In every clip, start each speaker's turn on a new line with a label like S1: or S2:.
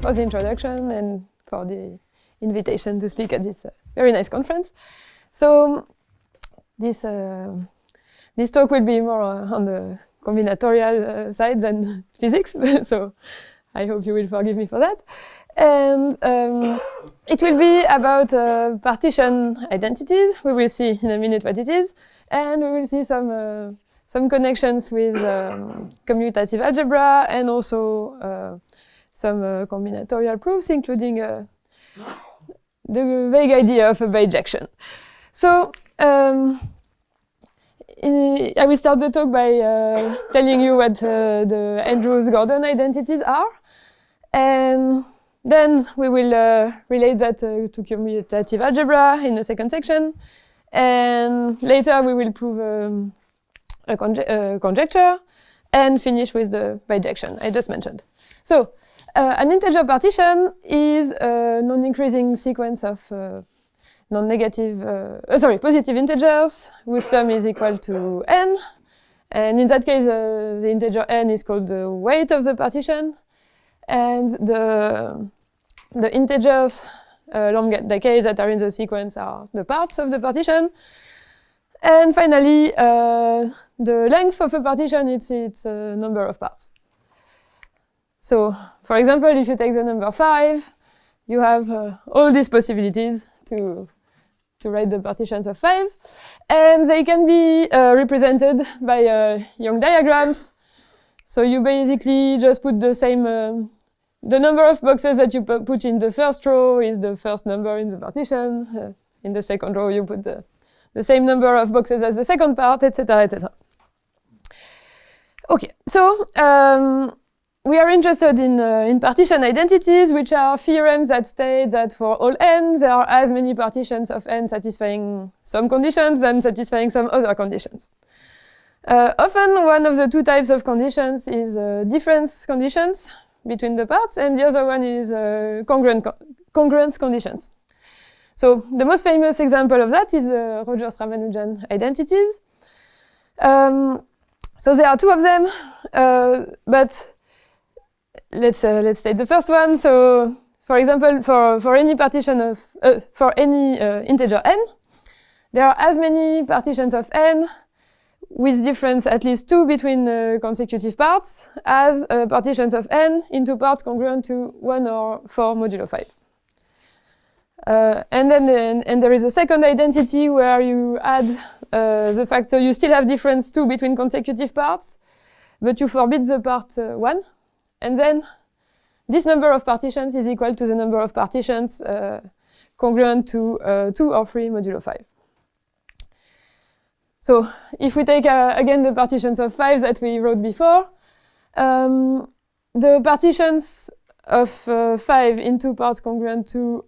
S1: for the introduction and for the invitation to speak at this very nice conference. So this talk will be more on the combinatorial side than physics, so I hope you will forgive me for that. And it will be about partition identities. We will see in a minute what it is, and we will see some connections with commutative algebra and also some combinatorial proofs, including the vague idea of a bijection. So I will start the talk by telling you what the Andrews-Gordon identities are, and then we will relate that to commutative algebra in the second section, and later we will prove a conjecture and finish with the bijection I just mentioned. So an integer partition is a non-increasing sequence of positive integers whose sum is equal to n, and in that case the integer n is called the weight of the partition, and the integers along the case that are in the sequence are the parts of the partition. And finally, the length of a partition is its number of parts. So, for example, if you take the number 5, you have all these possibilities to write the partitions of 5, and they can be represented by Young diagrams. So you basically just put the same, the number of boxes that you put in the first row is the first number in the partition. In the second row, you put the same number of boxes as the second part, etc., etc. Okay, so we are interested in partition identities, which are theorems that state that for all n, there are as many partitions of n satisfying some conditions than satisfying some other conditions. Often, one of the two types of conditions is difference conditions between the parts, and the other one is congruence conditions. So the most famous example of that is Rogers-Ramanujan identities. So there are two of them, but let's take the first one. So, for example, for any partition of for any integer n, there are as many partitions of n with difference at least 2 between consecutive parts as partitions of n into parts congruent to 1 or 4 modulo 5. And there is a second identity where you add the fact, so you still have difference 2 between consecutive parts, but you forbid the part 1, and then this number of partitions is equal to the number of partitions congruent to 2 or 3 modulo 5. So if we take again the partitions of 5 that we wrote before, the partitions of 5 into parts congruent to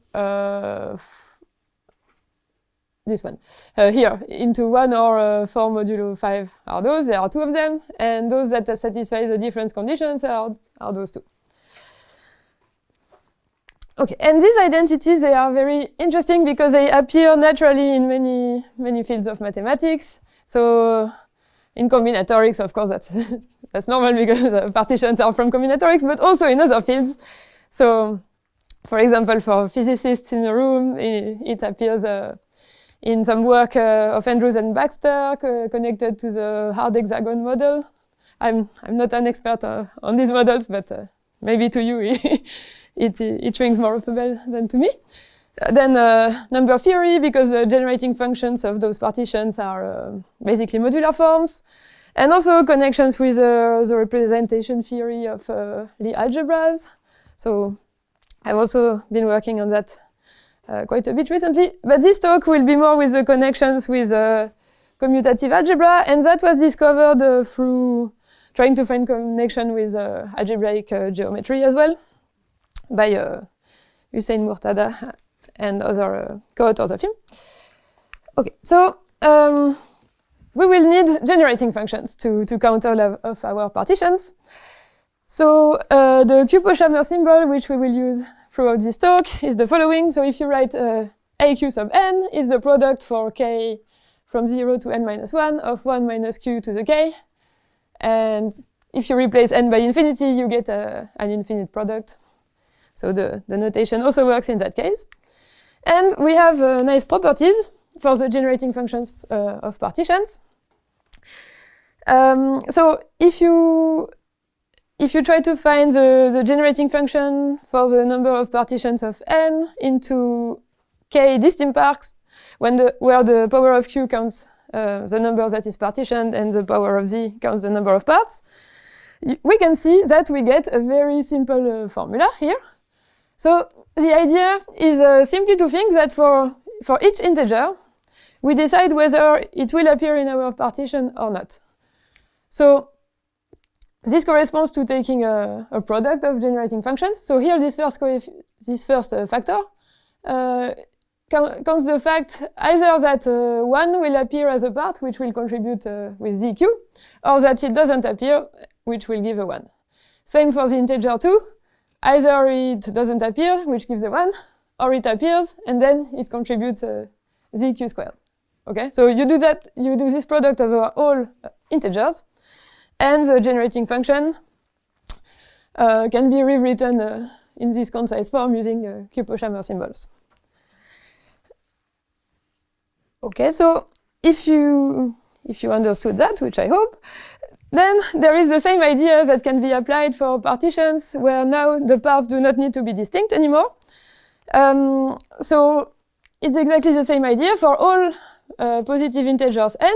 S1: this one here into 1 or 4 modulo 5 are those. There are 2 of them, and those that satisfy the difference conditions are those 2. Okay, and these identities, they are very interesting because they appear naturally in many fields of mathematics. So in combinatorics, of course, that's normal because the partitions are from combinatorics, but also in other fields. So, for example, for physicists in the room, it appears in some work of Andrews and Baxter connected to the hard hexagon model. I'm not an expert on these models, but maybe to you it rings more of a bell than to me. Then number theory, because the generating functions of those partitions are basically modular forms. And also connections with the representation theory of Lie algebras. So I've also been working on that quite a bit recently. But this talk will be more with the connections with commutative algebra, and that was discovered through trying to find connection with algebraic geometry as well by Hussein Murtada and other co-authors of him. Okay, so we will need generating functions to count all of our partitions. So the Q-Poshammer symbol, which we will use throughout this talk, is the following. So if you write AQ sub n is the product for k from 0 to n minus 1 of 1 minus q to the k. And if you replace n by infinity, you get an infinite product. So the notation also works in that case. And we have nice properties for the generating functions of partitions. So if you try to find the generating function for the number of partitions of n into k distinct parts, where the power of q counts the number that is partitioned and the power of z counts the number of parts, we can see that we get a very simple formula here. So the idea is simply to think that for each integer, we decide whether it will appear in our partition or not. So this corresponds to taking a product of generating functions. So here, this first factor counts the fact either that 1 will appear as a part, which will contribute with zq, or that it doesn't appear, which will give a 1. Same for the integer 2. Either it doesn't appear, which gives a 1, or it appears, and then it contributes zq squared. Okay, so you do this product over all integers, and the generating function can be rewritten in this concise form using Q-Pochamer symbols. Okay, so if you understood that, which I hope, then there is the same idea that can be applied for partitions, where now the parts do not need to be distinct anymore. So it's exactly the same idea for all positive integers n.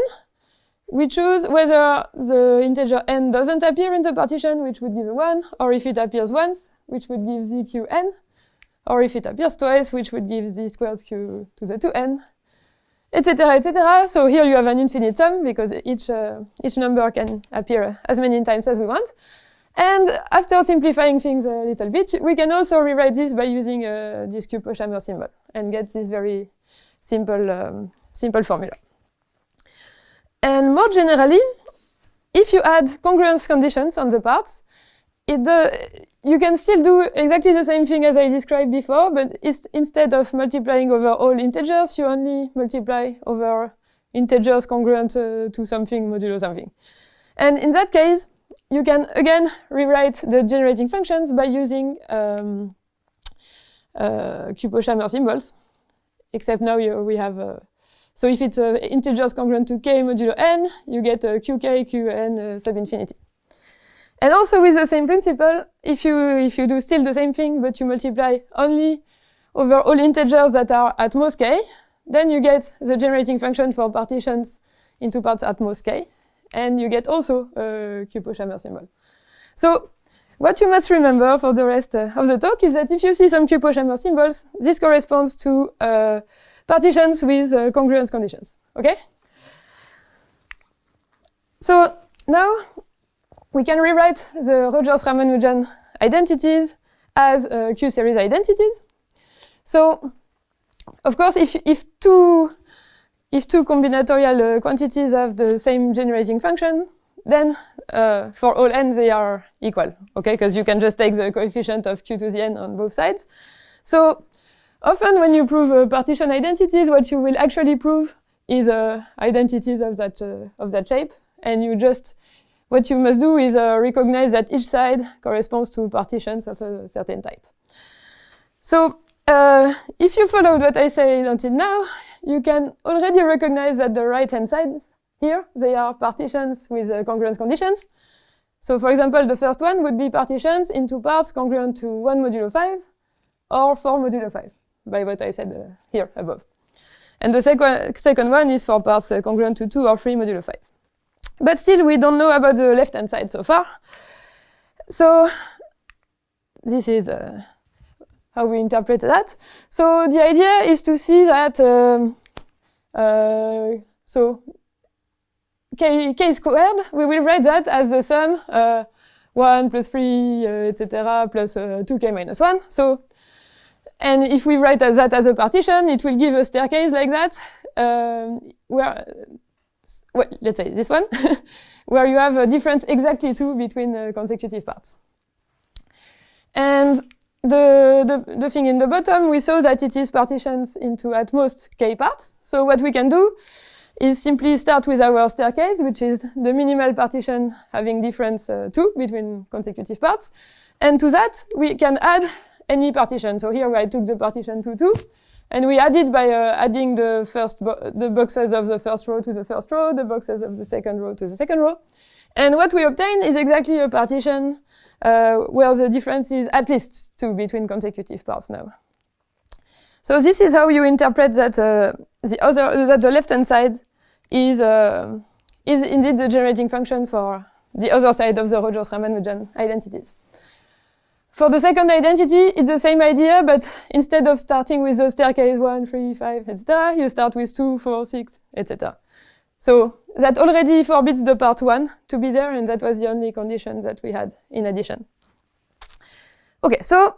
S1: We choose whether the integer n doesn't appear in the partition, which would give a 1, or if it appears once, which would give zqn, or if it appears twice, which would give z squared q to the 2n, etc., etc. So here you have an infinite sum, because each number can appear as many times as we want. And after simplifying things a little bit, we can also rewrite this by using this Q-Pochamer symbol and get this very simple formula. And more generally, if you add congruence conditions on the parts, you can still do exactly the same thing as I described before, but instead of multiplying over all integers, you only multiply over integers congruent to something modulo something. And in that case, you can again rewrite the generating functions by using Q-Pochamer symbols, except now we have so if it's integers congruent to k modulo n, you get qk, qn sub infinity. And also with the same principle, if you do still the same thing, but you multiply only over all integers that are at most k, then you get the generating function for partitions into parts at most k, and you get also a Q-Pochamer symbol. So what you must remember for the rest of the talk is that if you see some Q-Pochamer symbols, this corresponds to partitions with congruence conditions, okay? So now we can rewrite the Rogers-Ramanujan identities as Q-series identities. So, of course, if two combinatorial quantities have the same generating function, then for all n they are equal, okay? Because you can just take the coefficient of q to the n on both sides. So often when you prove partition identities, what you will actually prove is identities of that shape, and what you must do is recognize that each side corresponds to partitions of a certain type. So if you followed what I said until now, you can already recognize that the right-hand side here, they are partitions with congruence conditions. So for example, the first one would be partitions into parts congruent to 1 modulo 5 or 4 modulo 5, by what I said here above. And the second one is for parts congruent to 2 or 3 modulo 5. But still, we don't know about the left-hand side so far. So this is how we interpret that. So the idea is to see that so k squared, we will write that as the sum 1 plus 3, etc., plus 2k minus 1. So, and if we write that as a partition, it will give a staircase like that, where, well, let's say this one, where you have a difference exactly 2 between consecutive parts. And the thing in the bottom, we saw that it is partitions into at most k parts. So what we can do is simply start with our staircase, which is the minimal partition having difference 2 between consecutive parts. And to that, we can add any partition. So here I took the partition 2, 2, and we added by adding the boxes of the first row to the first row, the boxes of the second row to the second row. And what we obtain is exactly a partition where the difference is at least 2 between consecutive parts now. So this is how you interpret that the left-hand side is indeed the generating function for the other side of the Rogers-Ramanujan identities. For the second identity, it's the same idea, but instead of starting with the staircase 1, 3, 5, etc., you start with 2, 4, 6, etc. So that already forbids the part 1 to be there, and that was the only condition that we had in addition. Okay, so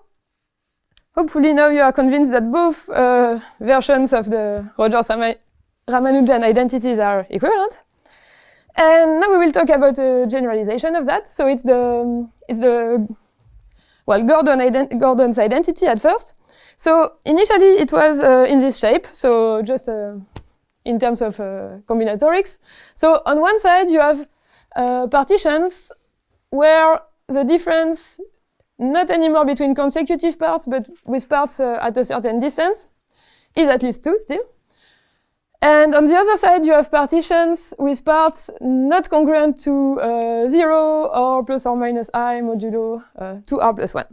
S1: hopefully now you are convinced that both versions of the Rogers-Ramanujan identities are equivalent. And now we will talk about a generalization of that. So it's Gordon's identity at first. So initially it was in this shape, so just in terms of combinatorics. So on one side you have partitions where the difference not anymore between consecutive parts, but with parts at a certain distance, is at least 2 still. And on the other side, you have partitions with parts not congruent to 0 or plus or minus I modulo 2r plus 1.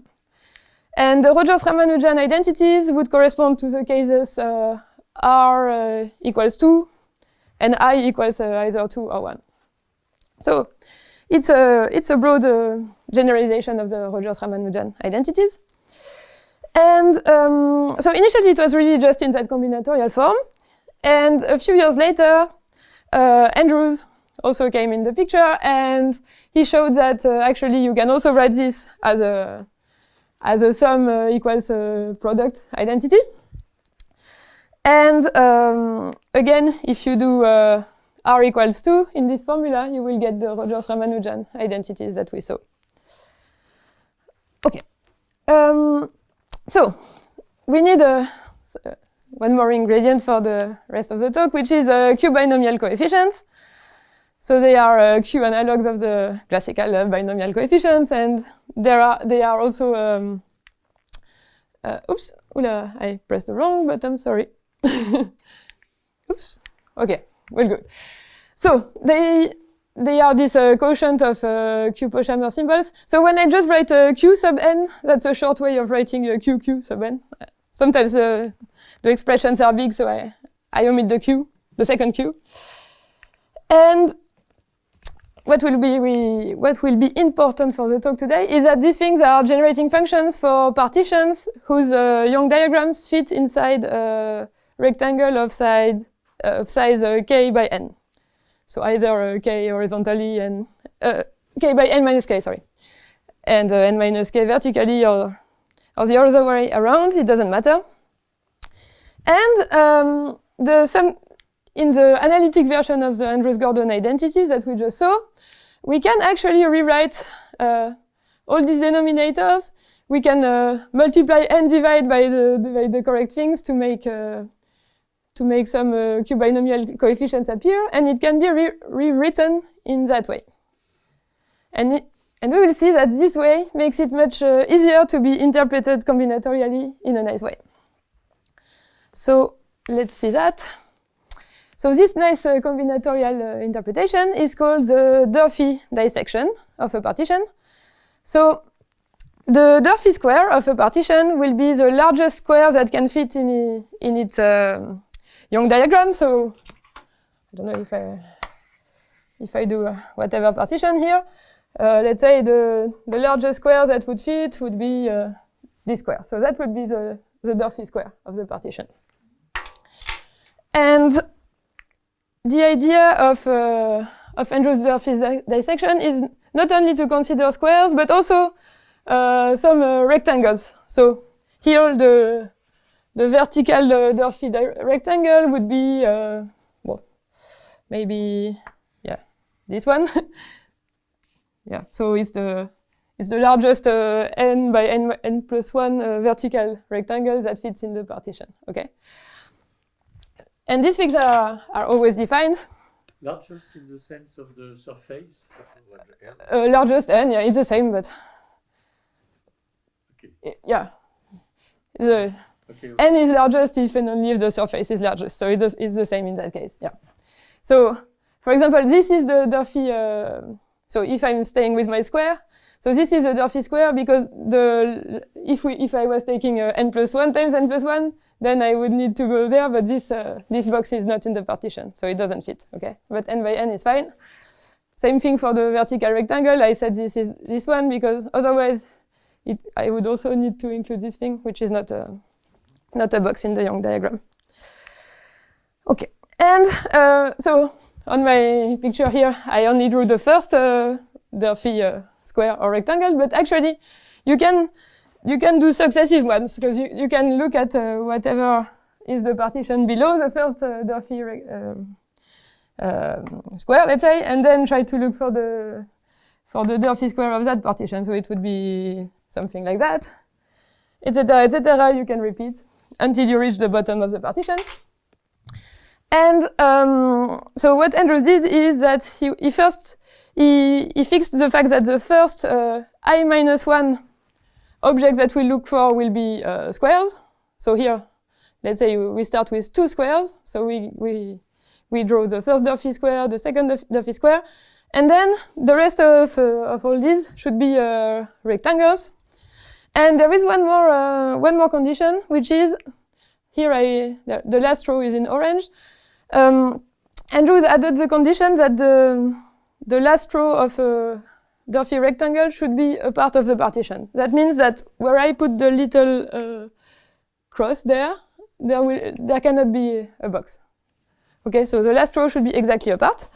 S1: And the Rogers-Ramanujan identities would correspond to the cases r equals 2 and I equals either 2 or 1. So it's a broad generalization of the Rogers-Ramanujan identities. And so initially it was really just in that combinatorial form. And a few years later, Andrews also came in the picture, and he showed that actually you can also write this as a sum equals a product identity. And again, if you do r equals 2 in this formula, you will get the Rogers-Ramanujan identities that we saw. Okay. So we need one more ingredient for the rest of the talk, which is Q binomial coefficients. So they are Q analogues of the classical binomial coefficients, and they are also. Oops, I pressed the wrong button. Sorry. Oops. Okay, well, good. So they are this quotient of Q-Pochamer symbols. So when I just write Q sub n, that's a short way of writing QQ sub n. Sometimes the expressions are big, so I omit the Q, the second Q. And what will be important for the talk today is that these things are generating functions for partitions whose Young diagrams fit inside a rectangle of size k by n. So either k horizontally and k by n minus k, sorry, and n minus k vertically, or the other way around, it doesn't matter. And in the analytic version of the Andrews-Gordon identities that we just saw, we can actually rewrite all these denominators. We can multiply and divide by the correct things to make some Q binomial coefficients appear, and it can be rewritten in that way. And we will see that this way makes it much easier to be interpreted combinatorially in a nice way. So let's see that. So this nice combinatorial interpretation is called the Durfee dissection of a partition. So the Durfee square of a partition will be the largest square that can fit in its Young diagram. So I don't know if I do whatever partition here. Let's say the largest square that would fit would be this square. So that would be the Durfee square of the partition. And the idea of Andrews-Durfee dissection is not only to consider squares, but also some rectangles. So here the vertical Durfee rectangle would be, well, maybe, yeah, this one. Yeah, so it's the largest n by n plus 1 vertical rectangle that fits in the partition. Okay, and these things are always defined.
S2: Largest in the sense of the surface.
S1: Largest n, yeah, it's the same, but
S2: okay.
S1: Yeah, The
S2: Okay.
S1: n is largest if and only if the surface is largest. So it's the same in that case. Yeah. So, for example, this is the Durfee. So if I'm staying with my square, so this is a Durfee square because if I was taking n plus 1 times n plus 1, then I would need to go there. But this box is not in the partition, so it doesn't fit. Okay. But n by n is fine. Same thing for the vertical rectangle. I said this is this one because otherwise I would also need to include this thing, which is not a box in the Young diagram. Okay, and so on my picture here, I only drew the first Durfee square or rectangle, but actually you can do successive ones because you can look at whatever is the partition below the first Durfee square, let's say, and then try to look for the Durfee square of that partition. So it would be something like that, etc., etc. You can repeat until you reach the bottom of the partition. And so what Andrews did is that he fixed the fact that the first I minus 1 object that we look for will be squares. So here, let's say we start with 2 squares. So we draw the first Durfee square, the second Durfee square, and then the rest of all these should be rectangles. And there is one more condition, which is here. The last row is in orange. Andrews added the condition that the last row of a Durfee rectangle should be a part of the partition. That means that where I put the little cross there cannot be a box. Okay, so the last row should be exactly apart.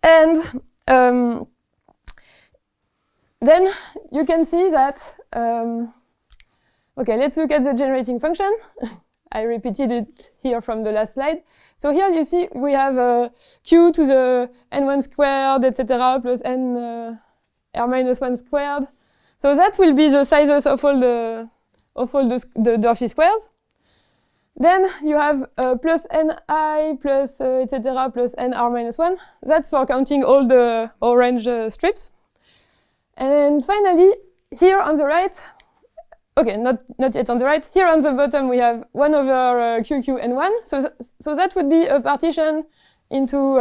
S1: And then you can see that, okay, let's look at the generating function. I repeated it here from the last slide. So here you see we have q to the n1 squared, etc., plus n r minus 1 squared. So that will be the sizes of all the Durfee squares. Then you have plus ni plus etc. plus nr minus 1. That's for counting all the orange strips. And finally, here on the right, okay, not yet on the right, here on the bottom we have 1 over qq n1. So that would be a partition into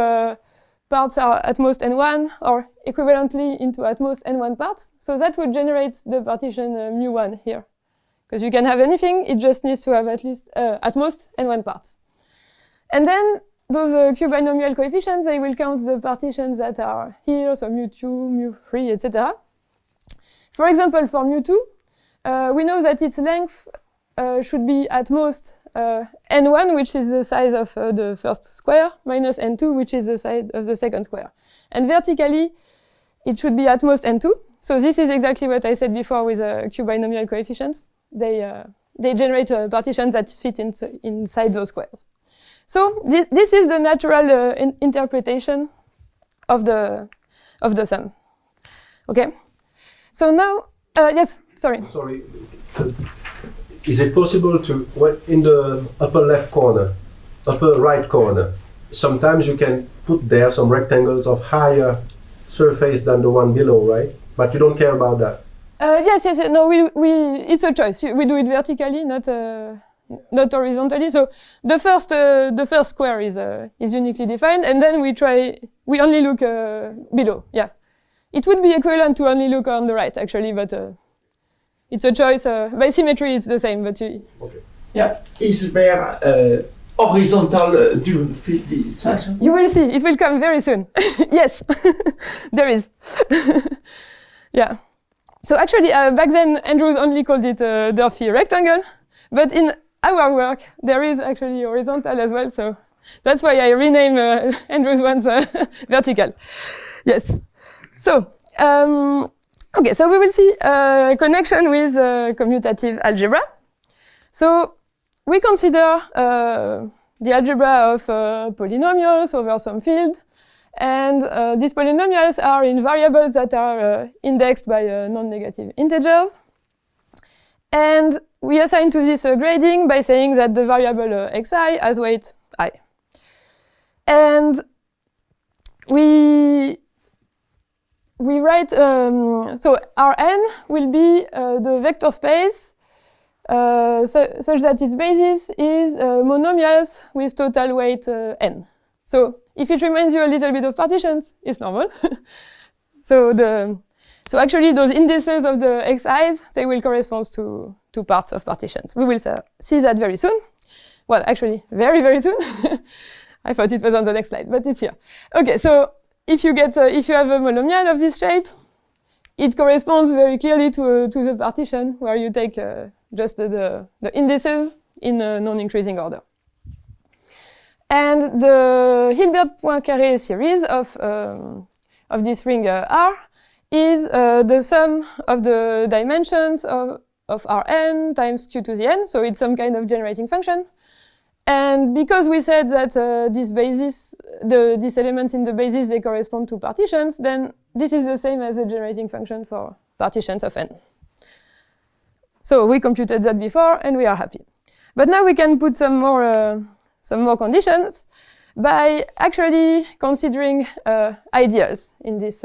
S1: parts are at most n1, or equivalently into at most n1 parts. So that would generate the partition mu1 here. Because you can have anything, it just needs to have at least, at most, n1 parts. And then those Q binomial coefficients, they will count the partitions that are here, so mu2, mu3, etc. For example, for mu2, we know that its length should be at most n1, which is the size of the first square, minus n2, which is the size of the second square. And vertically, it should be at most n2. So this is exactly what I said before with Q binomial coefficients. They generate partitions that fit inside those squares. So this is the natural interpretation of the sum. Okay. So now, yes. Sorry.
S3: Sorry. Is it possible to, in the upper left corner, upper right corner, sometimes you can put there some rectangles of higher surface than the one below, right? But you don't care about that.
S1: Yes. No, it's a choice. We do it vertically, not horizontally. So the first square is uniquely defined, and then we only look below. Yeah, it would be equivalent to only look on the right, actually, but it's a choice. By symmetry, it's the same, but okay.
S4: Yeah. Is there horizontal Durfee?
S1: You will see. It will come very soon. Yes, there is. Yeah. So actually, back then, Andrews only called it a Durfee rectangle, but in our work, there is actually horizontal as well, so that's why I rename Andrews ones vertical. Yes. So, okay, so we will see a connection with commutative algebra. So we consider the algebra of polynomials over some field. And these polynomials are in variables that are indexed by non-negative integers. And we assign to this grading by saying that the variable xi has weight I. And we write, so Rn will be the vector space such that its basis is monomials with total weight n. So if it reminds you a little bit of partitions, it's normal. So actually those indices of the xi's, they will correspond to parts of partitions. We will see that very soon. Well, actually, very, very soon. I thought it was on the next slide, but it's here. Okay, so if you have a monomial of this shape, it corresponds very clearly to the partition where you take just the indices in a non-increasing order. And the Hilbert Poincaré series of this ring R is the sum of the dimensions of Rn times q to the n, so it's some kind of generating function. And because we said that these elements in the basis, they correspond to partitions, then this is the same as the generating function for partitions of n. So we computed that before, and we are happy. But now we can put some more conditions by actually considering ideals in this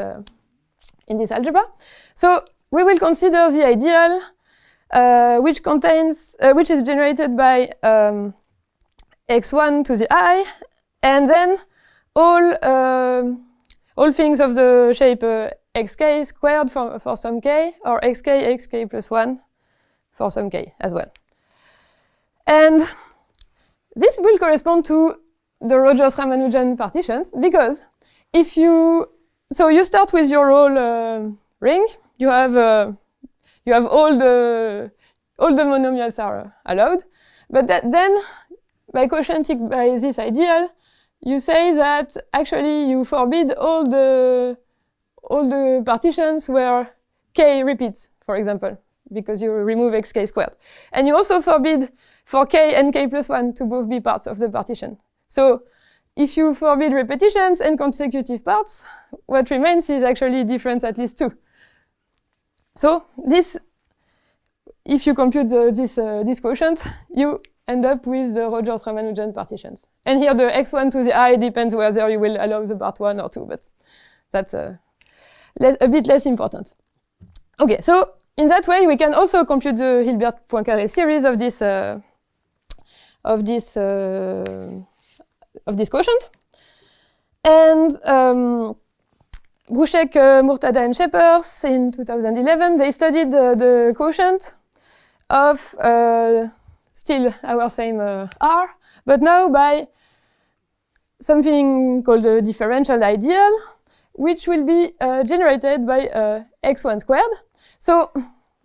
S1: algebra. So we will consider the ideal which is generated by x1 to the I, and then all things of the shape xk squared for some k, or xk plus 1 for some k as well. And this will correspond to the Rogers-Ramanujan partitions, because if you start with your whole ring, you have all the monomials are allowed, but then by quotienting by this ideal, you say that actually you forbid all the partitions where k repeats, for example, because you remove xk squared. And you also forbid for k and k plus 1 to both be parts of the partition. So if you forbid repetitions and consecutive parts, what remains is actually difference at least 2. So this, if you compute this quotient, you end up with the Rogers-Ramanujan partitions. And here the x1 to the I depends whether you will allow the part 1 or 2, but that's a bit less important. Okay, so in that way we can also compute the Hilbert Poincaré series of this quotient. And Bruschek, Murtada, and Scheppers in 2011, they studied the quotient of still our same R, but now by something called a differential ideal, which will be generated by x1 squared. So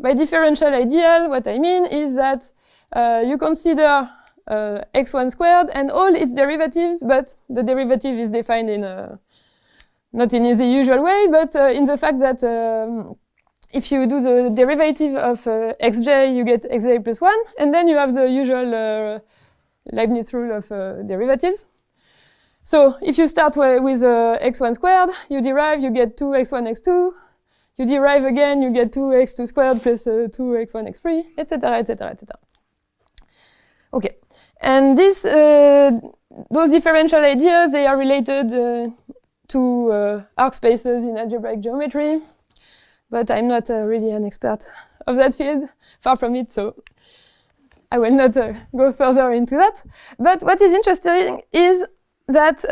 S1: by differential ideal, what I mean is that you consider x1 squared and all its derivatives, but the derivative is defined in not in the usual way, but in the fact that if you do the derivative of xj, you get xj plus 1, and then you have the usual Leibniz rule of derivatives. So if you start with x1 squared, you derive, you get 2x1 x2, you derive again, you get 2x2 squared plus 2x1 x3, etc., etc., etc. Okay, and those differential ideas, they are related to arc spaces in algebraic geometry, but I'm not really an expert of that field, far from it, so I will not go further into that. But what is interesting is that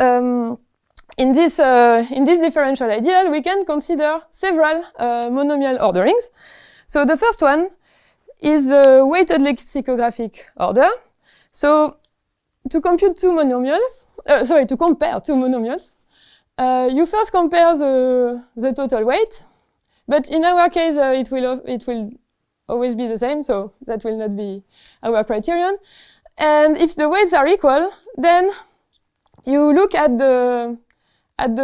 S1: in this differential ideal, we can consider several monomial orderings. So the first one is the weighted lexicographic order. So to compute to compare two monomials, you first compare the total weight, but in our case it will always be the same, so that will not be our criterion. And if the weights are equal, then you look at the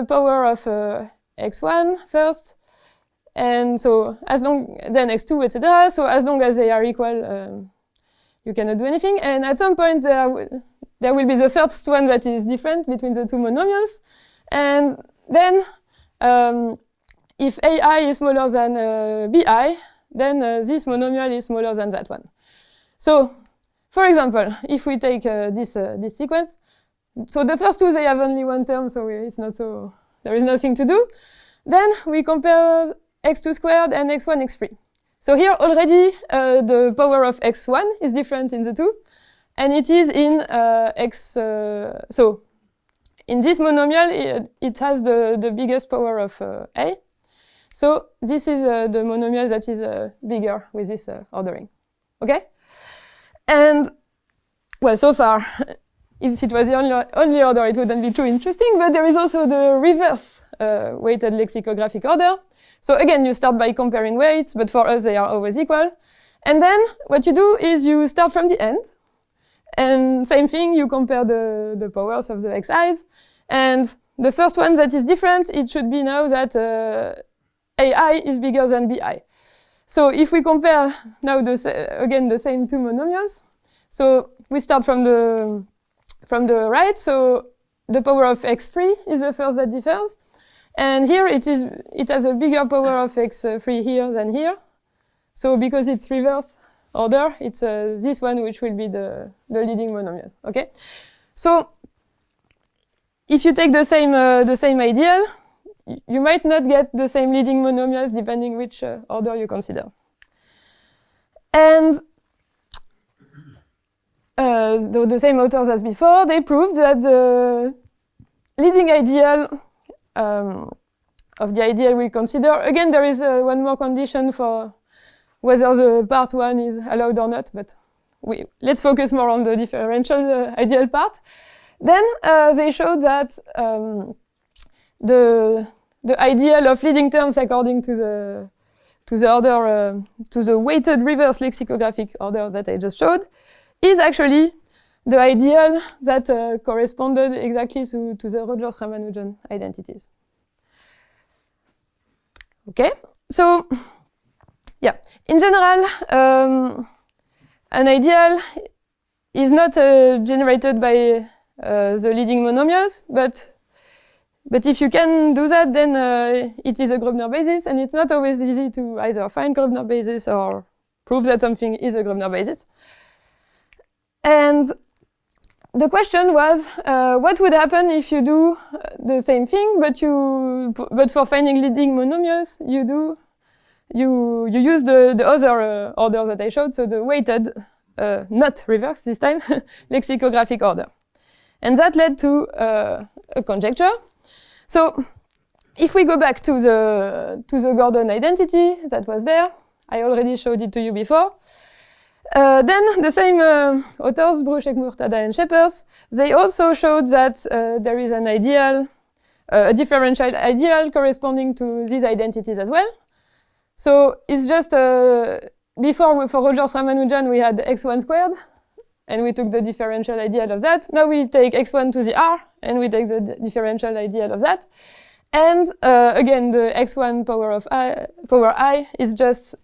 S1: power of x1 first, and so then x2, etc. So as long as they are equal, you cannot do anything. And at some point there will be the first one that is different between the two monomials. And then if AI is smaller than BI, then this monomial is smaller than that one. So for example, if we take this sequence, so the first two, they have only one term, so it's not so, there is nothing to do. Then we compare x2 squared and x1, x3. So here already the power of x1 is different in the two, and it is in so in this monomial it has the biggest power of a. So this is the monomial that is bigger with this ordering. Okay? And well, so far, if it was the only order, it wouldn't be too interesting, but there is also the reverse weighted lexicographic order. So again, you start by comparing weights, but for us, they are always equal. And then what you do is you start from the end, and same thing, you compare the powers of the xi's. And the first one that is different, it should be now that ai is bigger than bi. So if we compare now again the same two monomials, so we start from the right, so the power of x3 is the first that differs. And here it has a bigger power of x3 here than here. So because it's reverse order, it's this one which will be the leading monomial. Okay. So if you take the same ideal, you might not get the same leading monomials depending which order you consider. And the same authors as before, they proved that the leading ideal of the ideal we consider, again, there is one more condition for whether the part one is allowed or not, but let's focus more on the differential ideal part. Then they showed that the ideal of leading terms according to the order, to the weighted reverse lexicographic order that I just showed, is actually the ideal that corresponded exactly to the Rogers-Ramanujan identities. Okay, so yeah, in general, an ideal is not generated by the leading monomials, but if you can do that, then it is a Grosvenor basis, and it's not always easy to either find Grosvenor basis or prove that something is a Grosvenor basis. And the question was, what would happen if you do the same thing, but for finding leading monomials, you use the other order that I showed, so the weighted, not reverse this time, lexicographic order. And that led to a conjecture. So if we go back to the Gordon identity that was there, I already showed it to you before. Then the same authors, Bruchek, Murtada, and Shepers, they also showed that there is an ideal, a differential ideal corresponding to these identities as well. So it's just, before for Rogers-Ramanujan we had x1 squared, and we took the differential ideal of that. Now we take x1 to the r, and we take the differential ideal of that. And again, the x1 power I is just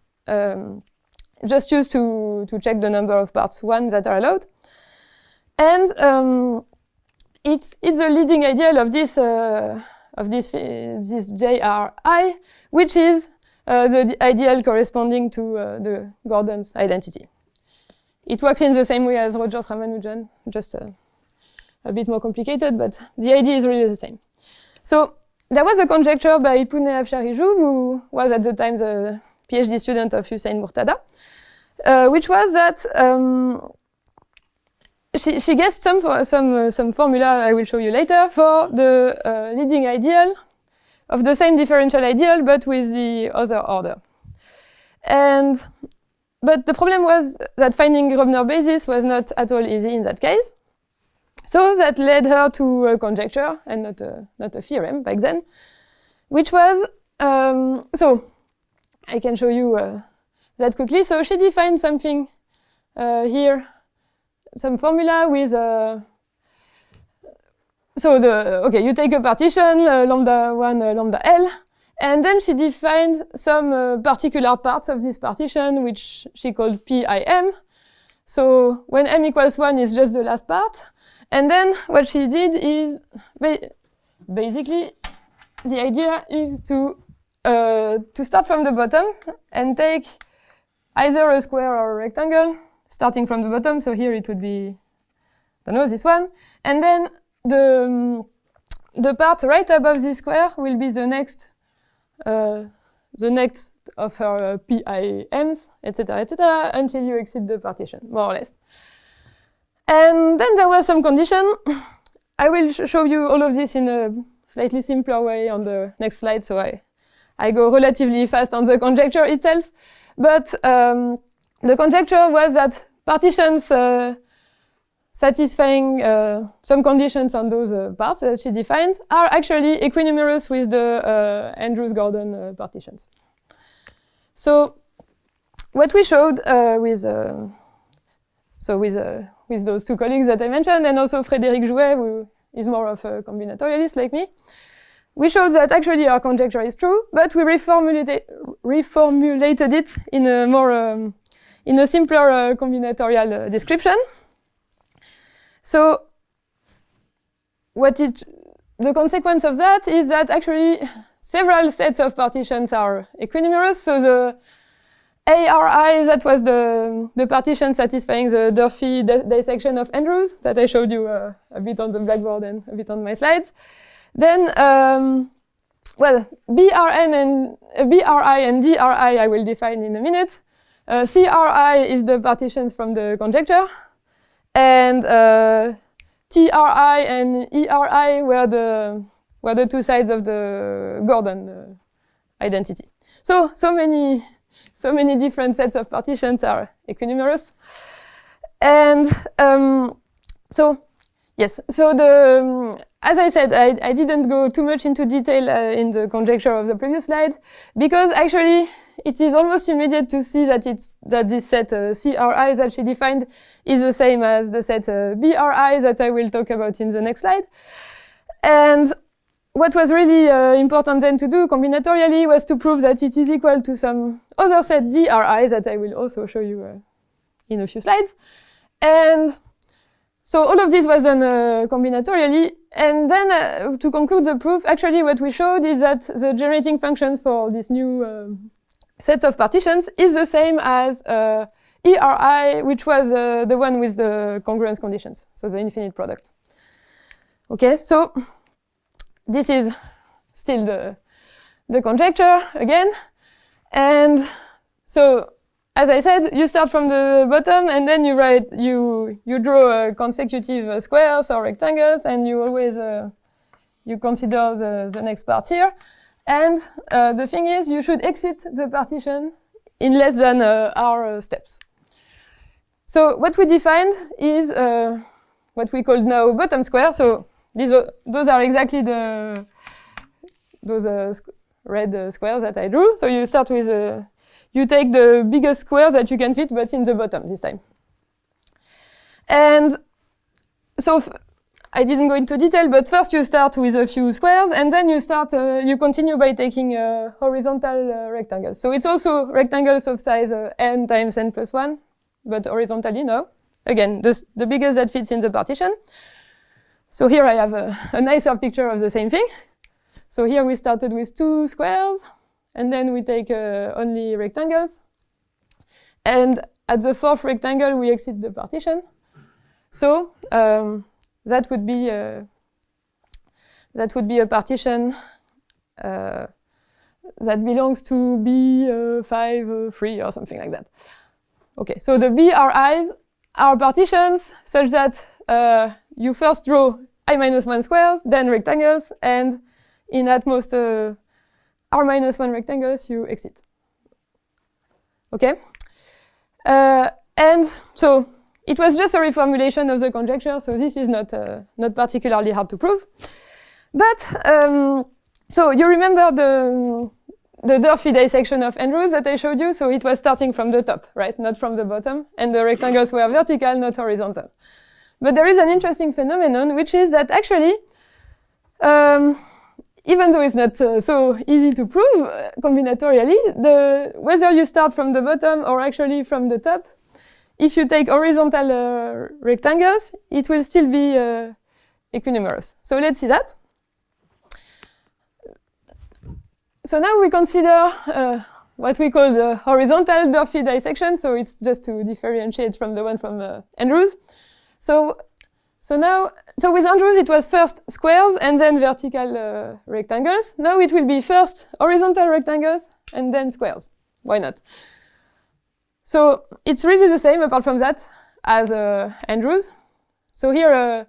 S1: used to check the number of parts 1 that are allowed. And it's the leading ideal of this JRI, which is the ideal corresponding to the Gordon's identity. It works in the same way as Rogers-Ramanujan, just a bit more complicated, but the idea is really the same. So there was a conjecture by Pooneh Afsharijoo, who was at the time the PhD student of Hussein Murtada, which was that she guessed some formula I will show you later for the leading ideal of the same differential ideal, but with the other order. But the problem was that finding Grosvenor basis was not at all easy in that case. So that led her to a conjecture and not a theorem back then, which was, so I can show you that quickly. So she defined something here, some formula with you take a partition, lambda 1, lambda L, and then she defined some particular parts of this partition, which she called PIM. So when m equals 1 is just the last part. And then what she did is, basically, the idea is to start from the bottom and take either a square or a rectangle, starting from the bottom. So here it would be, I don't know, this one. And then the part right above this square will be the next the next of her PIMs, etc., until you exceed the partition, more or less. And then there was some condition. I will show you all of this in a slightly simpler way on the next slide, so I go relatively fast on the conjecture itself. But the conjecture was that partitions satisfying some conditions on those parts that she defined are actually equinumerous with the Andrews-Gordon partitions. So what we showed with those two colleagues that I mentioned, and also Frédéric Jouet, who is more of a combinatorialist like me, we showed that actually our conjecture is true, but we reformulated it in a more in a simpler combinatorial description. So the consequence of that is that actually several sets of partitions are equinumerous. So the ARI, that was the partition satisfying the Durfee dissection of Andrews that I showed you a bit on the blackboard and a bit on my slides. Then, well, BRI and DRI I will define in a minute. CRI is the partitions from the conjecture, and TRI and ERI were the two sides of the Gordon identity. So many different sets of partitions are equinumerous, and yes. So as I said, I didn't go too much into detail in the conjecture of the previous slide, because actually it is almost immediate to see that this set CRI that she defined is the same as the set BRI that I will talk about in the next slide. And what was really important then to do combinatorially was to prove that it is equal to some other set DRI that I will also show you in a few slides. And so all of this was done combinatorially. And then to conclude the proof, actually what we showed is that the generating functions for this new sets of partitions is the same as ERI, which was the one with the congruence conditions, so the infinite product. Okay, so this is still the conjecture again. And so, as I said, you start from the bottom and then you draw consecutive squares or rectangles, and you always you consider the next part here. And the thing is, you should exit the partition in less than R steps. So what we defined is what we call now bottom square. So those are exactly those red squares that I drew. So you start with you take the biggest squares that you can fit, but in the bottom this time. And so I didn't go into detail, but first you start with a few squares, and then you continue by taking horizontal rectangles. So it's also rectangles of size n times n plus 1, but horizontally now. Again, the biggest that fits in the partition. So here I have a nicer picture of the same thing. So here we started with 2 squares, and then we take only rectangles. And at the 4th rectangle, we exit the partition. So that would be a partition that belongs to B5, 3 or something like that. Okay, so the BRIs are partitions such that you first draw I-1 squares, then rectangles, and in at most R-1 rectangles, you exit. Okay? And so it was just a reformulation of the conjecture, so this is not particularly hard to prove. But, so you remember the Durfee dissection of Andrews that I showed you? So it was starting from the top, right? Not from the bottom. And the rectangles were vertical, not horizontal. But there is an interesting phenomenon, which is that actually, even though it's not so easy to prove combinatorially, whether you start from the bottom or actually from the top, if you take horizontal rectangles, it will still be equinumerous. So let's see that. So now we consider what we call the horizontal Durfee dissection. So it's just to differentiate from the one from Andrews. So with Andrews, it was first squares and then vertical rectangles. Now it will be first horizontal rectangles and then squares. Why not? So it's really the same apart from that as Andrews. So here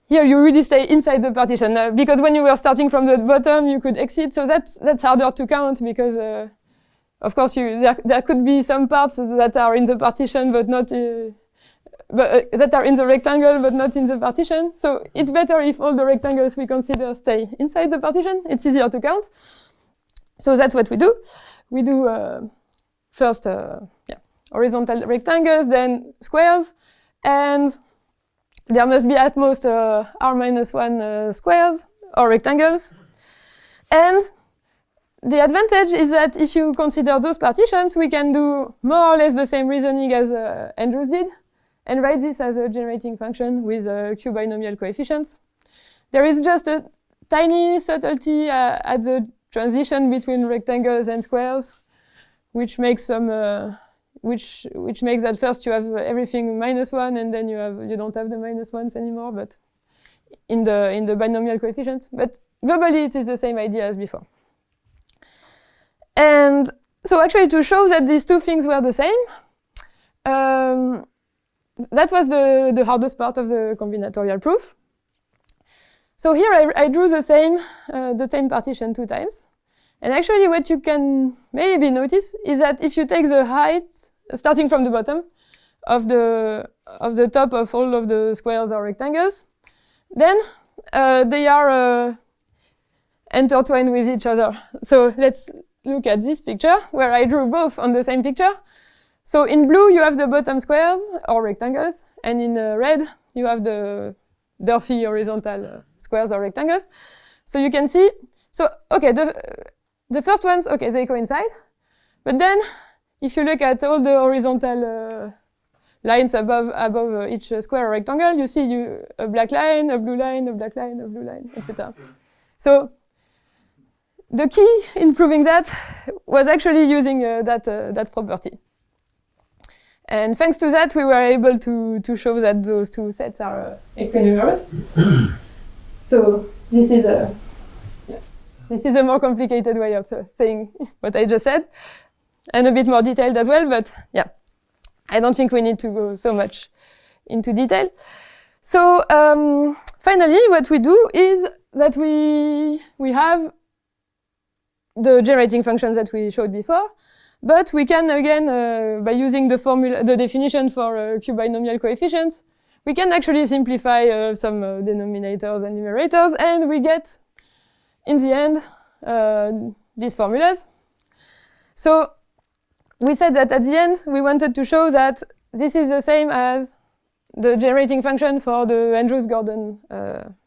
S1: you really stay inside the partition because when you were starting from the bottom, you could exit. So that's harder to count because, of course, there could be some parts that are in the partition but not that are in the rectangle but not in the partition. So it's better if all the rectangles we consider stay inside the partition. It's easier to count. So that's what we do. We do first horizontal rectangles, then squares, and there must be at most r-1 squares or rectangles. And the advantage is that if you consider those partitions, we can do more or less the same reasoning as Andrews did, and write this as a generating function with Q binomial coefficients. There is just a tiny subtlety at the transition between rectangles and squares, which makes some which makes that first you have everything -1 and then you don't have the -1s anymore, but in the binomial coefficients. But globally it is the same idea as before. And so actually to show that these two things were the same, that was the hardest part of the combinatorial proof. So here I drew the same partition 2 times. And actually what you can maybe notice is that if you take the height, starting from the bottom, of the top of all of the squares or rectangles, then they are intertwined with each other. So let's look at this picture, where I drew both on the same picture. So in blue you have the bottom squares or rectangles, and in red you have the Durfee horizontal squares or rectangles. So you can see, so okay, the first ones, okay, they coincide, but then if you look at all the horizontal lines above each square or rectangle, you see a black line, a blue line, a black line, a blue line, etc. So the key in proving that was actually using that property. And thanks to that, we were able to show that those two sets are equinumerous. So this is a more complicated way of saying what I just said, and a bit more detailed as well, but yeah, I don't think we need to go so much into detail. So finally, what we do is that we have the generating functions that we showed before, but we can again, by using the definition for Q binomial coefficients, we can actually simplify some denominators and numerators, and we get, in the end, these formulas. So we said that at the end, we wanted to show that this is the same as the generating function for the Andrews-Gordon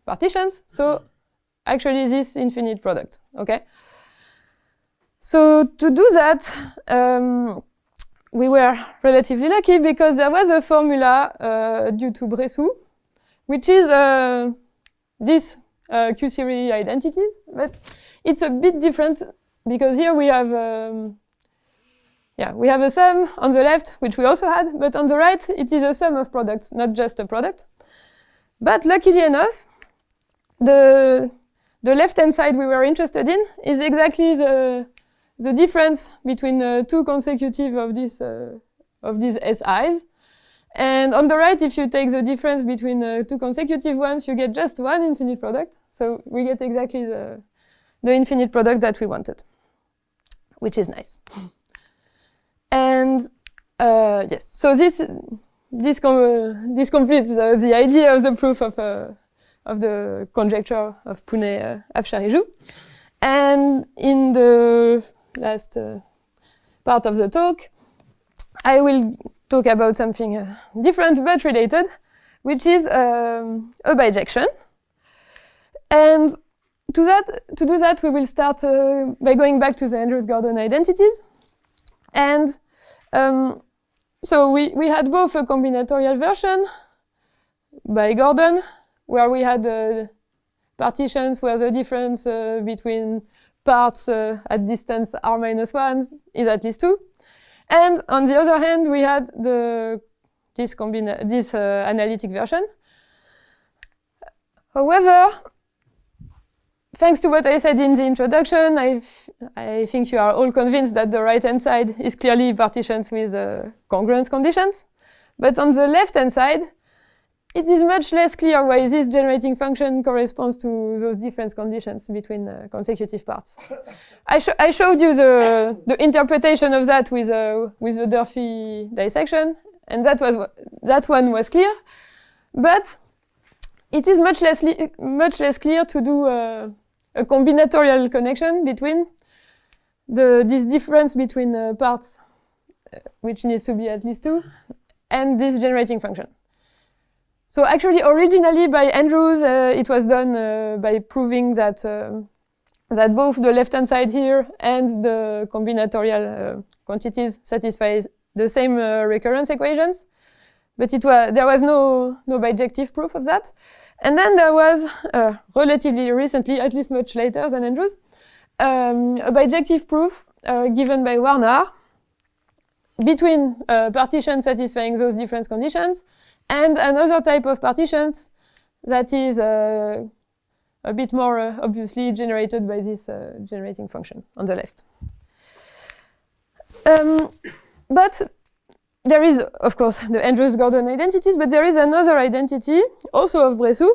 S1: partitions. So actually this infinite product, okay? So to do that, we were relatively lucky because there was a formula due to Bressoux, which is this Q-series identities, but it's a bit different because here we have a sum on the left, which we also had, but on the right, it is a sum of products, not just a product. But luckily enough, the left-hand side we were interested in is exactly the difference between two consecutive of these SIs. And on the right, if you take the difference between two consecutive ones, you get just one infinite product. So we get exactly the infinite product that we wanted, which is nice. And yes, so this completes the idea of the proof of the conjecture of Pooneh Afsharijoo. And in the last part of the talk, I will talk about something different but related, which is a bijection. And to do that, we will start by going back to the Andrews-Gordon identities. And so we had both a combinatorial version by Gordon, where we had partitions where the difference between parts at distance r-1 is at least 2. And on the other hand, we had this analytic version. However, thanks to what I said in the introduction, I think you are all convinced that the right-hand side is clearly partitions with congruence conditions. But on the left-hand side, it is much less clear why this generating function corresponds to those difference conditions between consecutive parts. I showed you the interpretation of that with the Durfee dissection, and that one was clear. But it is much less clear to do a combinatorial connection between this difference between parts, which needs to be at least 2, and this generating function. So actually, originally by Andrews, it was done by proving that that both the left-hand side here and the combinatorial quantities satisfy the same recurrence equations. But there was no bijective proof of that. And then there was, relatively recently, at least much later than Andrews, a bijective proof given by Warner between partitions satisfying those difference conditions and another type of partitions that is a bit more obviously generated by this generating function on the left. But there is, of course, the Andrews-Gordon identities, but there is another identity, also of Bressou,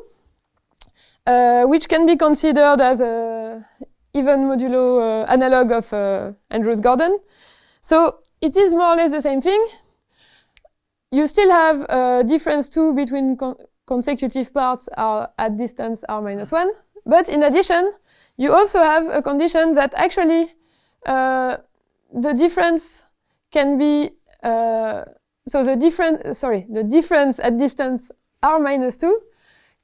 S1: which can be considered as a even modulo analog of Andrews-Gordon. So it is more or less the same thing. You still have a difference 2 between consecutive parts at distance r-1. But in addition, you also have a condition that actually the difference can be the difference at distance r-2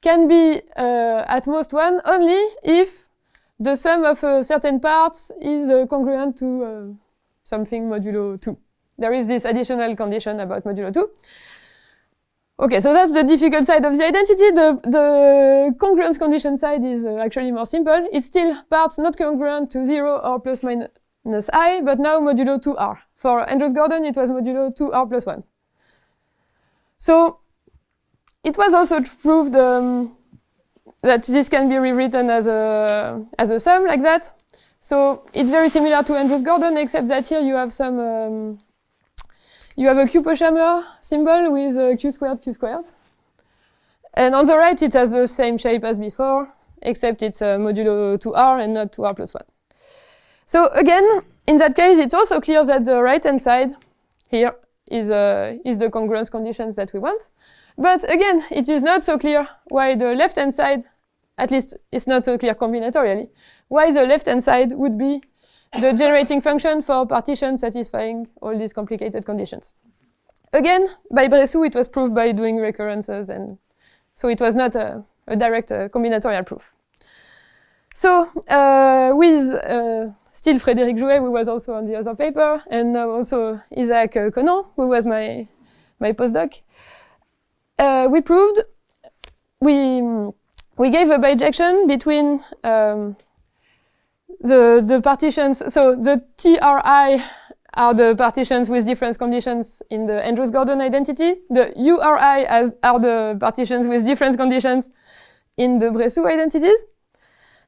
S1: can be at most 1 only if the sum of certain parts is congruent to something modulo 2. There is this additional condition about modulo 2. Okay, so that's the difficult side of the identity. The congruence condition side is actually more simple. It's still parts not congruent to 0 or plus minus I, but now modulo 2r. For Andrews-Gordon, it was modulo 2r plus 1. So it was also proved that this can be rewritten as a sum like that. So it's very similar to Andrews-Gordon, except that here you have some you have a Q-Poshammer symbol with q squared, q squared. And on the right, it has the same shape as before, except it's modulo 2r and not 2r plus 1. So again, in that case, it's also clear that the right-hand side here is the congruence conditions that we want. But again, it is not so clear why the left-hand side, at least it's not so clear combinatorially, why the left-hand side would be the generating function for partitions satisfying all these complicated conditions. Again, by Bressou, it was proved by doing recurrences, and so it was not a direct combinatorial proof. So with still Frédéric Jouet, who was also on the other paper, and also Isaac Conan, who was my postdoc, we proved, we gave a bijection between the partitions, so the TRI are the partitions with difference conditions in the Andrews-Gordon identity. The URI are the partitions with difference conditions in the Bressou identities.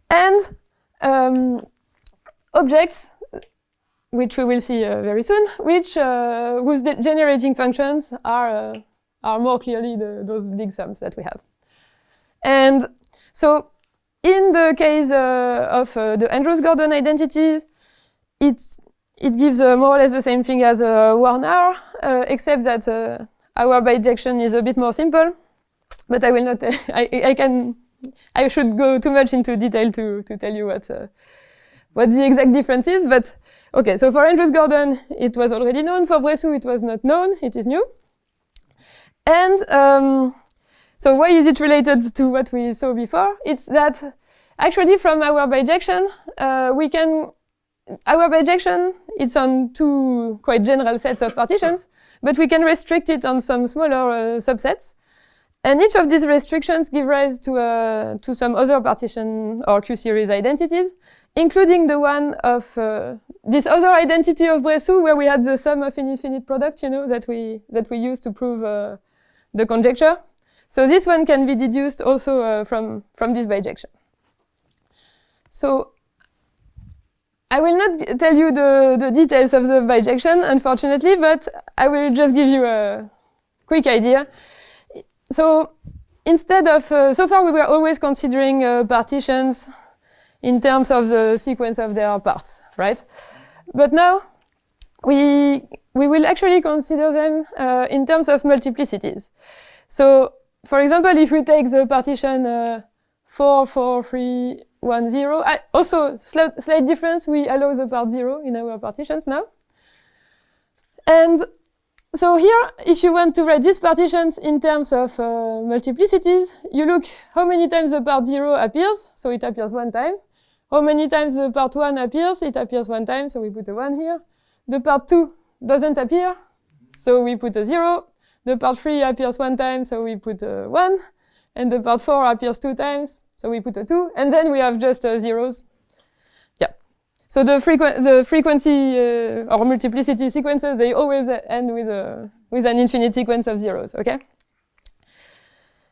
S1: And objects, which we will see very soon, which whose generating functions are more clearly those big sums that we have. And so in the case of the Andrews-Gordon identities, it gives more or less the same thing as Warner, except that our bijection is a bit more simple. But I will not. I should go too much into detail to tell you what the exact difference is. But okay, so for Andrews-Gordon, it was already known. For Bressou, it was not known. It is new. And so why is it related to what we saw before? It's that actually from our bijection, our bijection, it's on 2 quite general sets of partitions, but we can restrict it on some smaller subsets. And each of these restrictions give rise to some other partition or Q-series identities, including the one of this other identity of Bressou, where we had the sum of infinite product, that we used to prove the conjecture. So this one can be deduced also from this bijection. So I will not tell you the details of the bijection, unfortunately, but I will just give you a quick idea. So instead of, so far we were always considering partitions in terms of the sequence of their parts, right? But now we will actually consider them in terms of multiplicities. So for example, if we take the partition 4, 4, 3, 1, 0. Also, slight difference, we allow the part 0 in our partitions now. And so here, if you want to write these partitions in terms of multiplicities, you look how many times the part 0 appears, so it appears 1 time. How many times the part 1 appears, it appears 1 time, so we put a 1 here. The part 2 doesn't appear, so we put a 0. The part 3 appears 1 time, so we put a 1. And the part 4 appears 2 times, so we put a 2, and then we have just zeros. Yeah. So the frequency or multiplicity sequences, they always end with an infinite sequence of zeros, okay?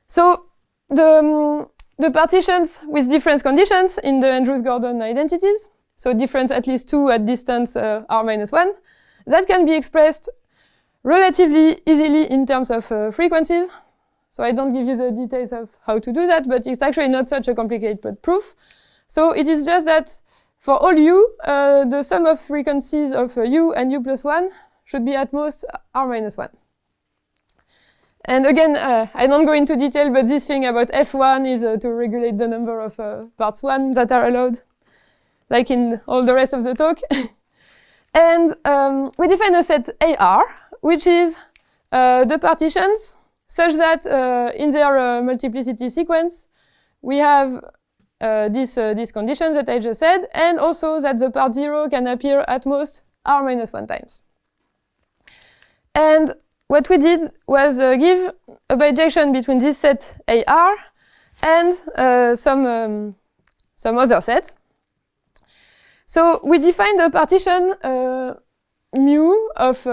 S1: So the partitions with difference conditions in the Andrews-Gordon identities, so difference at least 2 at distance r minus 1, that can be expressed relatively easily in terms of frequencies. So I don't give you the details of how to do that, but it's actually not such a complicated proof. So it is just that for all u, the sum of frequencies of u and u plus 1 should be at most r minus 1. And again, I don't go into detail, but this thing about f1 is to regulate the number of parts 1 that are allowed, like in all the rest of the talk. And we define a set AR, which is the partitions such that in their multiplicity sequence, we have these conditions that I just said, and also that the part 0 can appear at most r minus 1 times. And what we did was give a bijection between this set AR and some other set. So we defined a partition mu of,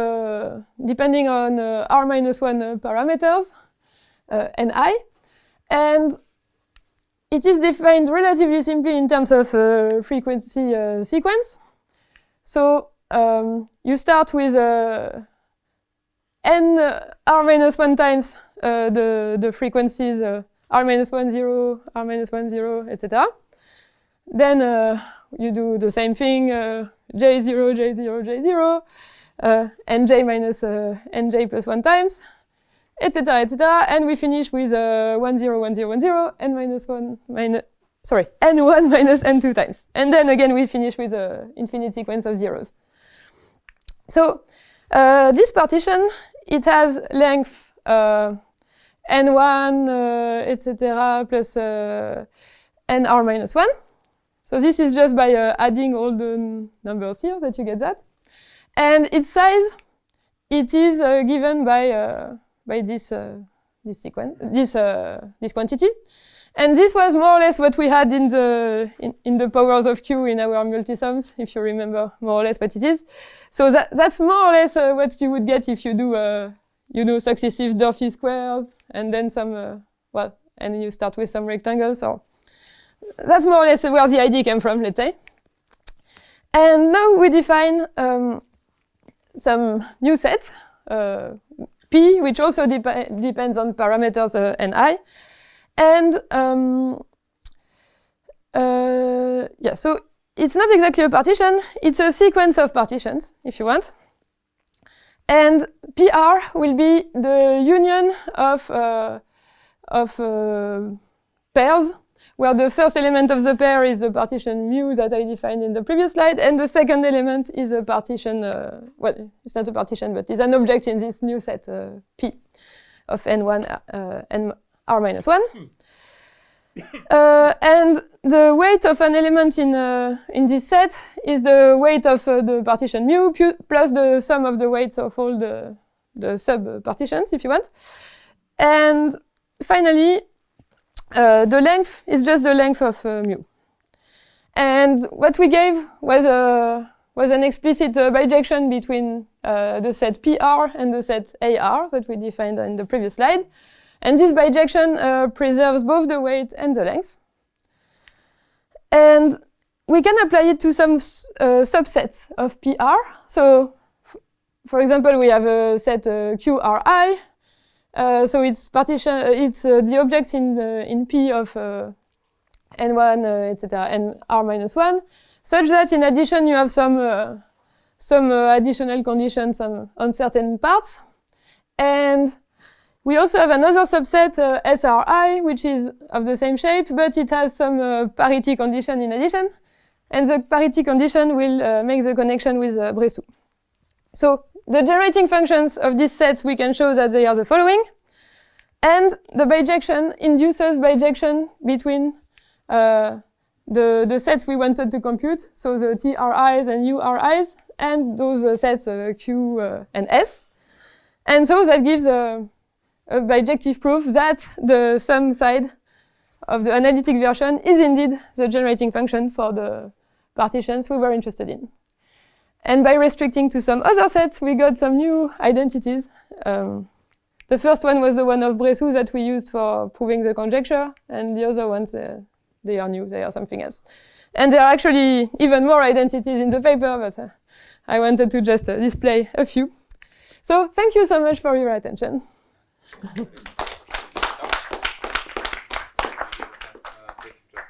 S1: depending on r minus 1 parameters, ni, and it is defined relatively simply in terms of frequency sequence. So you start with n r minus 1 times the frequencies r minus 1, 0, r minus 1, 0, etc. Then you do the same thing, j0, j0, j0, nj minus nj plus 1 times, etc., etc. And we finish with 1, 0, 1, 0, 1, 0, n minus 1 minus, sorry, n1 minus n2 times. And then again, we finish with an infinite sequence of zeros. So this partition, it has length n1, etc., plus nr minus 1. So this is just by adding all the numbers here that you get that. And its size, it is given by this sequence, this quantity. And this was more or less what we had in the powers of Q in our multisums, if you remember more or less what it is. So that's more or less what you would get if you do successive Durfee squares and then some and you start with some rectangles. Or that's more or less where the idea came from, let's say. And now we define some new set, P, which also depends on parameters Ni. And so it's not exactly a partition, it's a sequence of partitions, if you want. And PR will be the union of pairs, where the first element of the pair is the partition mu that I defined in the previous slide, and the second element is a partition, well, it's not a partition, but it's an object in this new set P of n1 and r minus 1. And the weight of an element in this set is the weight of the partition mu plus the sum of the weights of all the sub-partitions, if you want. And finally, the length is just the length of mu. And what we gave was an explicit bijection between the set PR and the set AR that we defined in the previous slide. And this bijection preserves both the weight and the length. And we can apply it to some subsets of PR. So, for example, we have a set QRI. So it's partition. It's the objects in P of n1, etc., and r-1, such that in addition you have some additional conditions on certain parts, and we also have another subset SRI, which is of the same shape, but it has some parity condition in addition, and the parity condition will make the connection with Bressoux. So the generating functions of these sets, we can show that they are the following. And the bijection induces bijection between the sets we wanted to compute, so the TRIs and URIs, and those sets Q and S. And so that gives a bijective proof that the sum side of the analytic version is indeed the generating function for the partitions we were interested in. And by restricting to some other sets, we got some new identities. The first one was the one of Bressoux that we used for proving the conjecture, and the other ones, they are new, they are something else. And there are actually even more identities in the paper, but I wanted to just display a few. So thank you so much for your attention.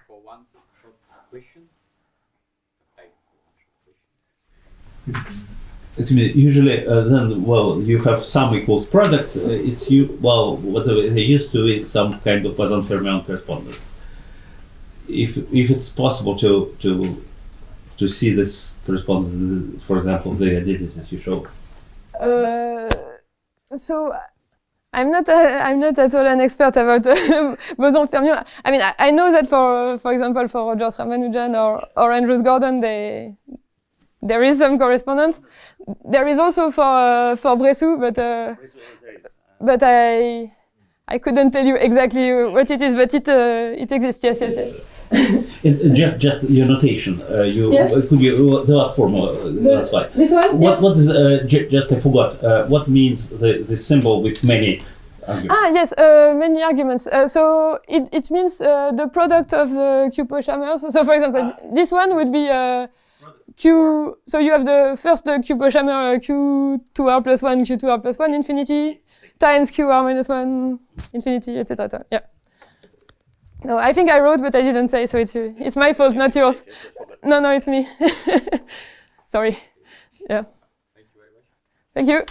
S5: For one short question.
S6: Usually, then, well, you have sum equals product. It's whatever they used to, it's some kind of Poisson-Fermion correspondence. If it's possible to see this correspondence, for example, the identities you show.
S1: So I'm not at all an expert about Poisson-Fermion. I mean, I know that for example, for Rogers-Ramanujan or Andrews Gordon, there is some correspondence. There is also for Bressoux, but I couldn't tell you exactly what it is, but it exists. Yes.
S6: Just your notation.
S1: Yes.
S6: Could you the last formula? That's fine.
S1: This one.
S6: What is just I forgot. What means the symbol with many arguments?
S1: Yes, many arguments. So it means the product of the Q-Pochhamers. So for example, this one would be Q. So you have the Q-Pochhamer Q2R plus 1, Q2R plus 1 infinity times QR minus 1 infinity, etc. Yeah. No, I think I wrote, but I didn't say, so it's my fault, not yours. No, it's me. Sorry. Yeah.
S5: Thank you very much.
S1: Thank you.